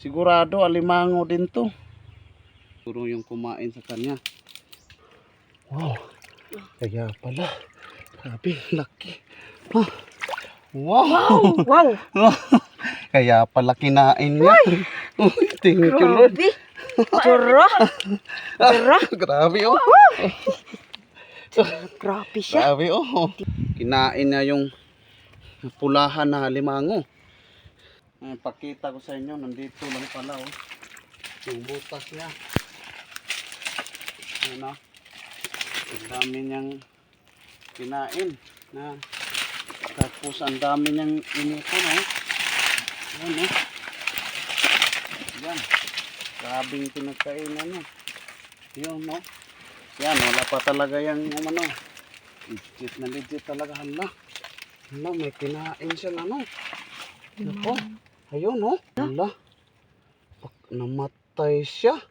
Sigurado alimango din to. Siguro yung kumain sa kanya. Wow. Kaya pala. Grabe, laki. Ah. Wow. Wow. Kaya pala kinain niya. Thank you, Lord. Jura. Jura. Grabe oh. Grabe siya. Grabe oh. Kinain niya yung pulahan na alimango. Pakita ko sa inyo, nandito lang pala oh. Yung butas niya. Ano? Ang dami niyang kinain na tapos ang dami niyang inipon oh. Yan oh. Yan. Grabing pinagkainan niya. Yun no. Yan, wala pa talaga yung ano. Legit talaga. Hala. Hala, may kinain siya na no. Ako. Ayun no. Hala. Namatay siya.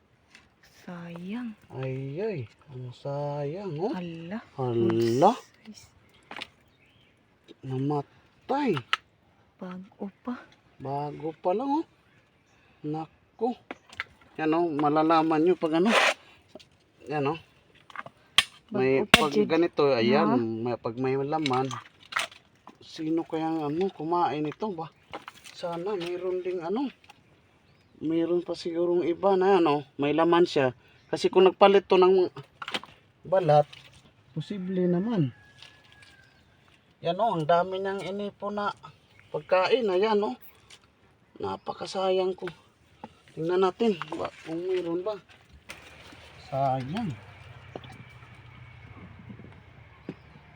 Sayang. Ay, ang sayang oh. Hala. Hala. Namatay. Bago pa. Bago pa lang oh. Nako. Yan oh, malalaman nyo pag ano. Yan oh. May pag ganito, ayan, pag may laman. Sino kaya ano kumain ito ba? Sana mayroon ding ano. Mayroon pa sigurong iba na ano, may laman siya. Kasi kung nagpalit to ng balat, posible naman. Yan oh, ang dami niyang inipo na pagkain. Ayan oh. Napakasayang ko. Tingnan natin kung mayroon ba. Sayang.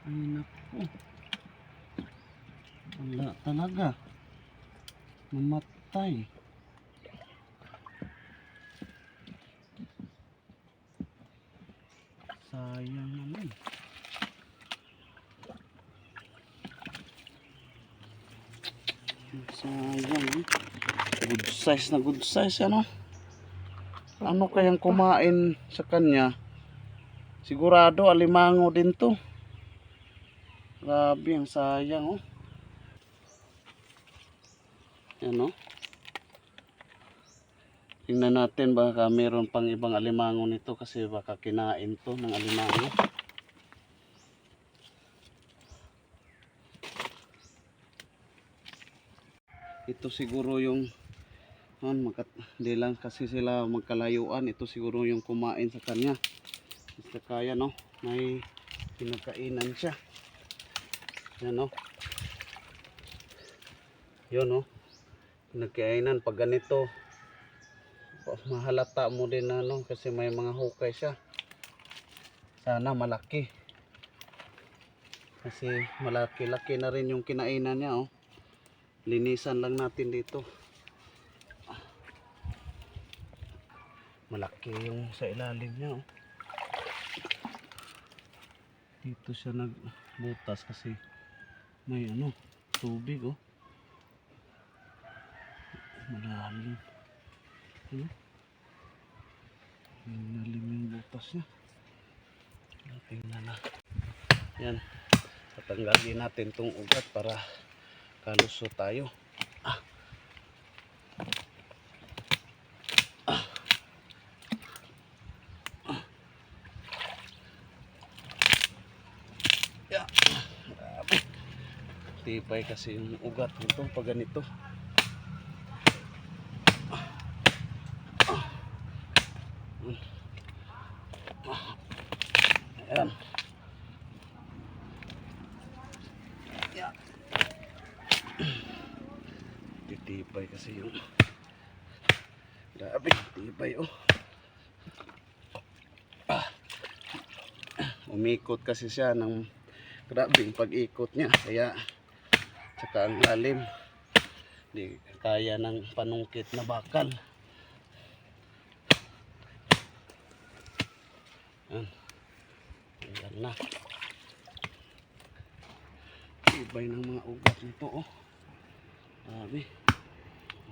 Ay naku. Wala talaga. Namatay. Sayang naman. Sayang eh. Good size ano. Ano kayang kumain sa kanya? Sigurado alimango din to. Grabe, ang sayang oh. Yan oh. Tingnan natin baka meron pang ibang alimango nito kasi baka kinain to ng alimango. Ito siguro yung hindi lang kasi sila magkalayuan. Ito siguro yung kumain sa kanya. Basta kaya no, may pinagkainan siya. Yan no. Yun no. Pinagkainan pag ganito. Mahalata mo din na no, kasi may mga hukay siya. Sana malaki. Kasi malaki-laki na rin yung kinainan niya oh. Linisan lang natin dito. Malaki yung sa ilalim niya oh. Dito siya nagbutas kasi may ano, tubig oh. Malalim. Malalim yung butas niya. Tingnan na. Yan. Tatanggalin natin tong ugat para kalusot tayo. Tibay kasi yung ugat nito pag ganito. Ayan. Titibay kasi yung grabe, tibay oh. Umikot kasi siya ng grabe yung pag-ikot niya kaya saka ang lalim di kaya ng panungkit na bakal. Ayan na. Ibay ng mga ugat nito oh. Grabe.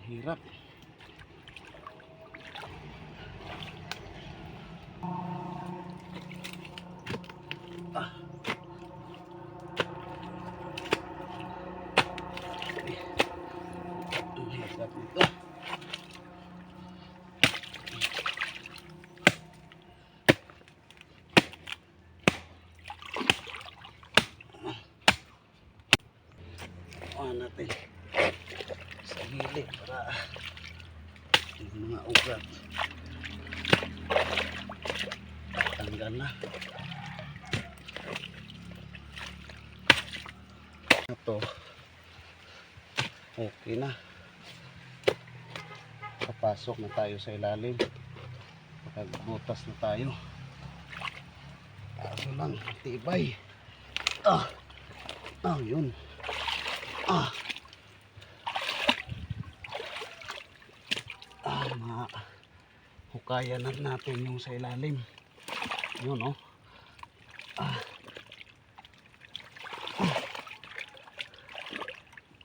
Hirap. Ang hirap nito. Yung mga ugat. Tanggal na. Ito. Okay na. Papasok na tayo sa ilalim. Pagbutas na tayo. Kaso lang, tibay. Yun. Hukayan na natin yung sa ilalim. Yun, oh.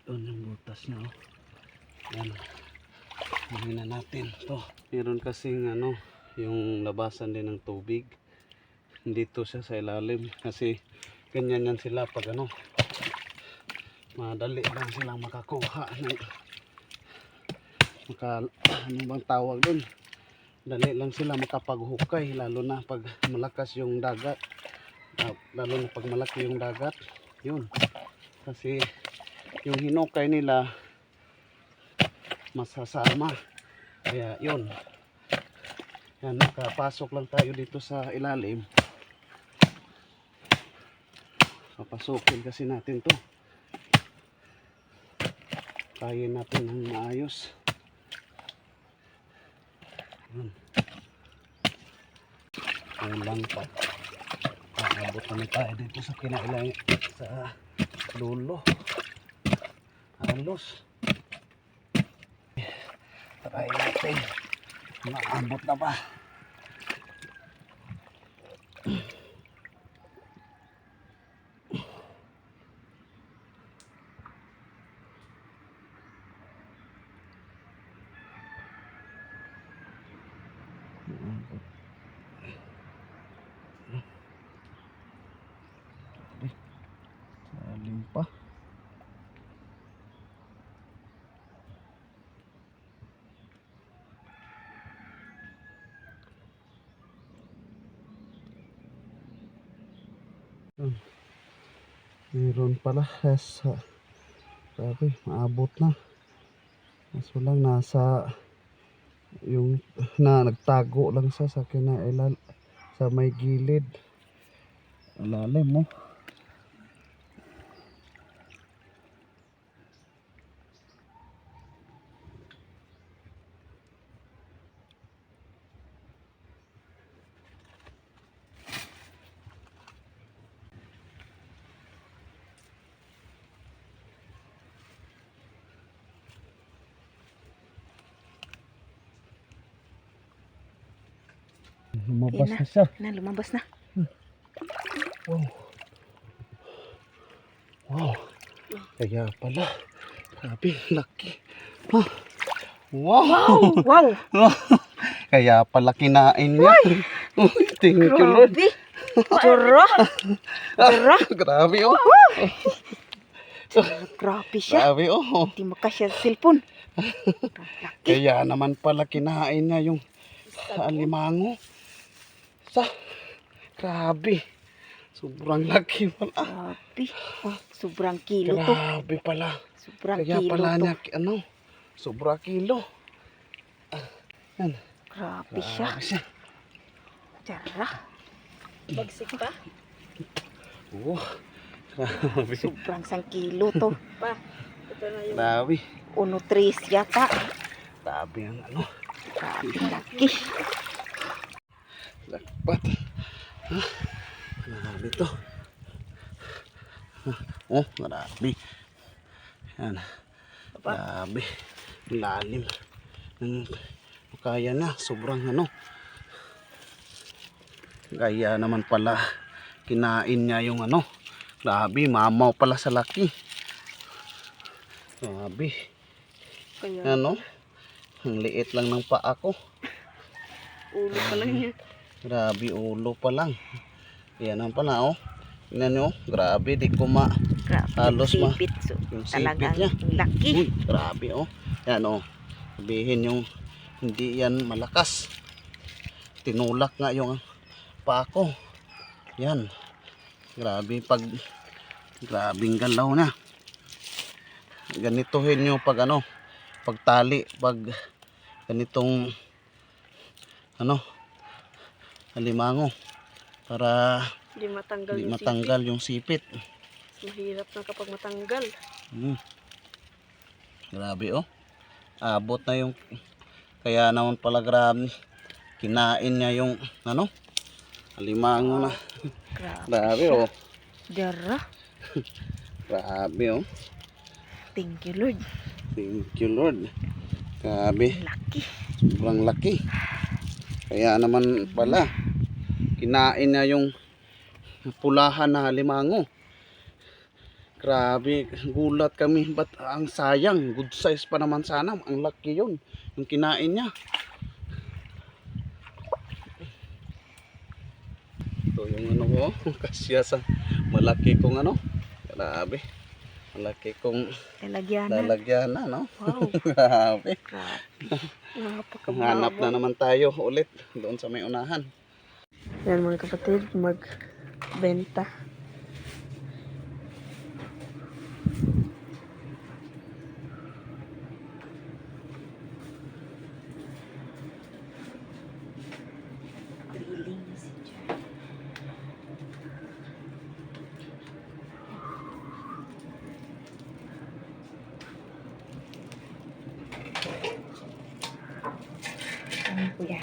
Yun yung butas niya, oh. Yan. Hangin na natin to. Meron kasing yung labasan din ng tubig. Dito siya sa ilalim kasi ganyan yan sila pag madali lang silang makakuha ng ano bang tawag dun, dali lang sila makapaghukay, lalo na pag malakas yung dagat, lalo na pag malaki yung dagat. Yun, kasi yung hinukay nila masasama, kaya yun. Yan, nakapasok lang tayo dito sa ilalim. Papasukin kasi natin to, kaya natin ng maayos. Ulang pa. Aabot kami tayo dito sa kinailangan sa dulo. Halos. Try natin. Maabot na ba? Lalim pa. Meron pala. Yes. Sabi, maabot na. Kaso lang nasa yung nagtago lang siya sa kinailan sa may gilid. Lalim mo. Lumabas na siya. Lumabas na. Wow. Wow. Kaya pala. Grabe, laki. Wow. Wow. Kaya pala kinain niya. Thank you, Lord. Tsura. Grabe, oh. Grabe siya. Grabe, oh. Hindi makasya sa cellphone. Laki. Kaya naman pala kinain niya yung alimango. Grabe. Sobrang laki pala. Grabe. Sobrang kilo to. Grabe pala. Sobrang Kaya kilo pala to. niya, sobra kilo. Yan. Grabe siya. Tsara. Bagsik pa. Oh. Grabe. Sobrang sang kilo to. Pa. Ito na yung Grabe. 1.3 yata. Grabe ang Grabe laki. Lakpat. Grabe to. Oh, grabe. Yan. Grabe. Lalim. Kaya na. Sobrang Kaya naman pala kinain niya yung Grabe. Mamaw pala sa laki. Grabe. Kaya Ang liit lang ng paa ko. ulo pa lang niya. Grabe, ulo pa lang. Yan ang pala, oh. Tingnan nyo, grabe, di ko Grabe halos yung sipit. yung sipit Talagang niya. laki. Uy, grabe, oh. Yan, oh. Sabihin yung hindi yan malakas. Tinulak nga yung paa ko. Yan. Grabe, grabing galaw na. Ganituhin nyo pag pagtali, pag ganitong ano, alimango para Hindi matanggal hindi yung matanggal yung sipit. sipit. Mahirap na kapag matanggal. Grabe oh. Abot na yung, kaya naman pala grabe. Kinain niya yung ano, alimango na. Grabe. Grabe oh. Dara. Grabe oh. Thank you, Lord. Thank you Lord. Grabe. Laki. Sobrang laki. Kaya naman pala kinain niya yung pulahan na halimango. Grabe, gulat kami. Ba't ang sayang? Good size pa naman sana. Ang laki yun. Yung kinain niya. Ito yung ano ko. Kasya sa malaki kong ano. Grabe. Malaki kong Lalagyanan. lalagyan na, no? Wow. Grabe. Grabe. Napakababa. Hanap na naman tayo ulit doon sa may unahan. Yan mga kapatid, magbenta. Kuya.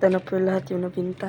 Ito na po lahat yung nabinta.